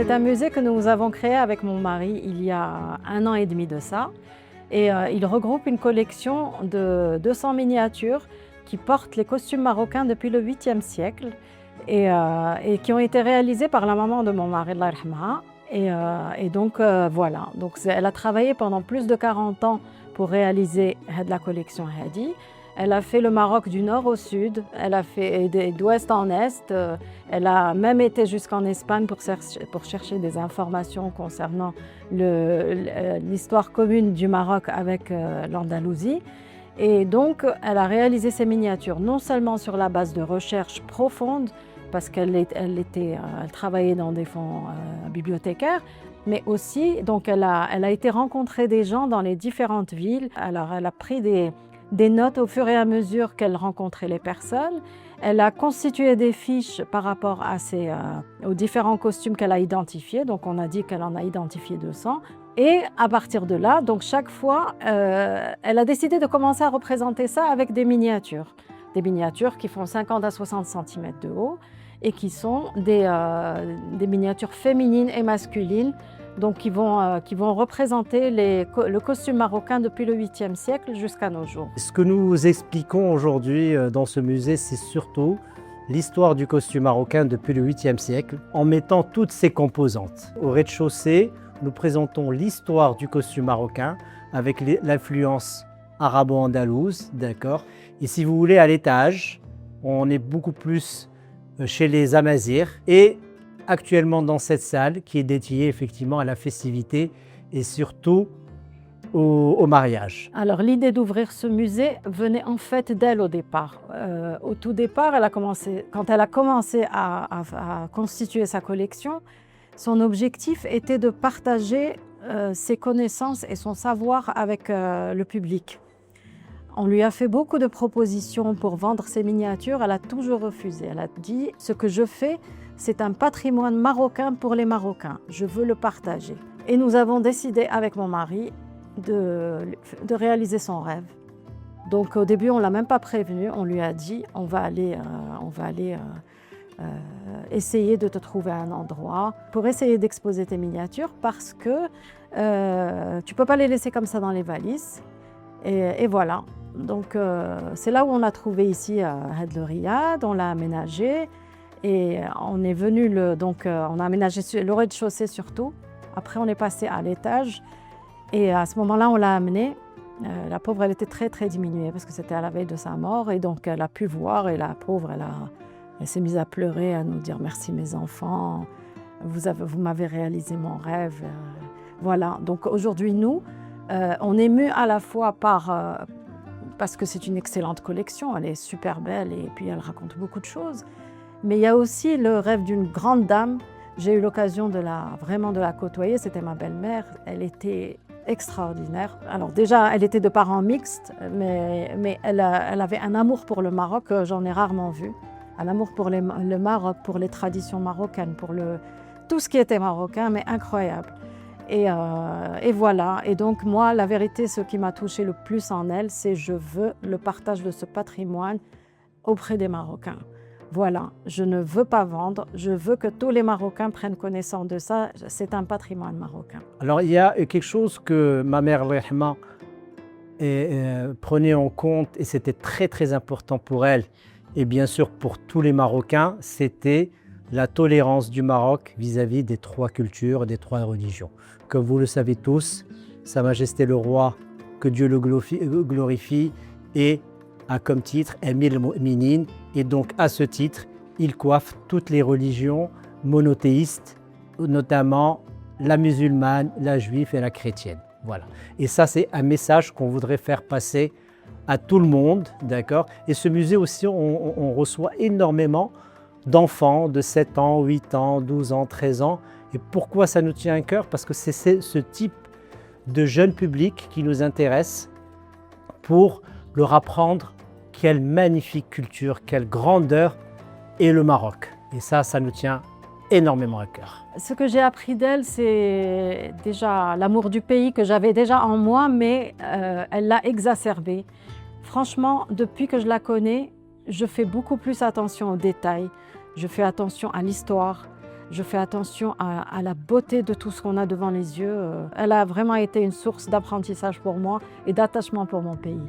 c'est un musée que nous avons créé avec mon mari il y a 1 an et demi de ça. Et il regroupe une collection de 200 miniatures qui portent les costumes marocains depuis le 8e siècle et qui ont été réalisées par la maman de mon mari, Allah yarhamha. Et donc voilà, donc elle a travaillé pendant plus de 40 ans pour réaliser la collection Hadi. Elle a fait le Maroc du nord au sud, elle a fait d'ouest en est, elle a même été jusqu'en Espagne pour chercher des informations concernant l'histoire commune du Maroc avec l'Andalousie. Et donc, elle a réalisé ces miniatures non seulement sur la base de recherches profondes, parce qu'elle travaillait dans des fonds bibliothécaires, mais aussi, donc elle a été rencontrer des gens dans les différentes villes. Alors, elle a pris des notes au fur et à mesure qu'elle rencontrait les personnes. Elle a constitué des fiches par rapport à aux différents costumes qu'elle a identifiés. Donc, on a dit qu'elle en a identifié 200. Et à partir de là, donc chaque fois, elle a décidé de commencer à représenter ça avec des miniatures. Des miniatures qui font 50 à 60 cm de haut et qui sont des miniatures féminines et masculines, donc qui vont représenter le costume marocain depuis le 8e siècle jusqu'à nos jours. Ce que nous expliquons aujourd'hui dans ce musée, c'est surtout l'histoire du costume marocain depuis le 8e siècle, en mettant toutes ses composantes. Au rez-de-chaussée, nous présentons l'histoire du costume marocain avec l'influence arabo-andalouse, d'accord. Et si vous voulez, à l'étage, on est beaucoup plus chez les Amazirs et actuellement dans cette salle qui est dédiée effectivement à la festivité et surtout au mariage. Alors l'idée d'ouvrir ce musée venait en fait d'elle au départ. Au tout départ, quand elle a commencé à constituer sa collection, son objectif était de partager ses connaissances et son savoir avec le public. On lui a fait beaucoup de propositions pour vendre ses miniatures, elle a toujours refusé. Elle a dit « Ce que je fais, c'est un patrimoine marocain pour les Marocains, je veux le partager ». Et nous avons décidé avec mon mari de réaliser son rêve. Donc au début, on ne l'a même pas prévenu, on lui a dit « On va aller essayer de te trouver un endroit pour essayer d'exposer tes miniatures parce que tu ne peux pas les laisser comme ça dans les valises. » Et voilà. Donc c'est là où on l'a trouvé ici à le Riyad, on l'a aménagé et on est venu on a aménagé le rez-de-chaussée surtout. Après on est passé à l'étage et à ce moment-là on l'a amenée. La pauvre elle était très très diminuée parce que c'était à la veille de sa mort et donc elle a pu voir et la pauvre elle s'est mise à pleurer, à nous dire merci mes enfants, vous m'avez réalisé mon rêve. Voilà, donc aujourd'hui nous on est ému à la fois parce que c'est une excellente collection, elle est super belle et puis elle raconte beaucoup de choses. Mais il y a aussi le rêve d'une grande dame. J'ai eu l'occasion vraiment de la côtoyer, c'était ma belle-mère. Elle était extraordinaire. Alors déjà, elle était de parents mixtes, mais elle avait un amour pour le Maroc que j'en ai rarement vu. Un amour pour le Maroc, pour les traditions marocaines, pour tout ce qui était marocain, mais incroyable. Et voilà, et donc moi, la vérité, ce qui m'a touchée le plus en elle, c'est je veux le partage de ce patrimoine auprès des Marocains. Voilà, je ne veux pas vendre, je veux que tous les Marocains prennent connaissance de ça, c'est un patrimoine marocain. Alors il y a quelque chose que ma mère Rahma prenait en compte et c'était très très important pour elle et bien sûr pour tous les Marocains, c'était la tolérance du Maroc vis-à-vis des 3 cultures, des 3 religions. Comme vous le savez tous, Sa Majesté le Roi, que Dieu le glorifie, a comme titre Emir al-Mu'minin, et donc à ce titre, il coiffe toutes les religions monothéistes, notamment la musulmane, la juive et la chrétienne. Voilà. Et ça, c'est un message qu'on voudrait faire passer à tout le monde, d'accord? Et ce musée aussi, on reçoit énormément d'enfants de 7 ans, 8 ans, 12 ans, 13 ans. Et pourquoi ça nous tient à cœur? Parce que c'est ce type de jeune public qui nous intéresse pour leur apprendre quelle magnifique culture, quelle grandeur est le Maroc. Et ça nous tient énormément à cœur. Ce que j'ai appris d'elle, c'est déjà l'amour du pays que j'avais déjà en moi, mais elle l'a exacerbé. Franchement, depuis que je la connais, je fais beaucoup plus attention aux détails. Je fais attention à l'histoire. Je fais attention à la beauté de tout ce qu'on a devant les yeux. Elle a vraiment été une source d'apprentissage pour moi et d'attachement pour mon pays.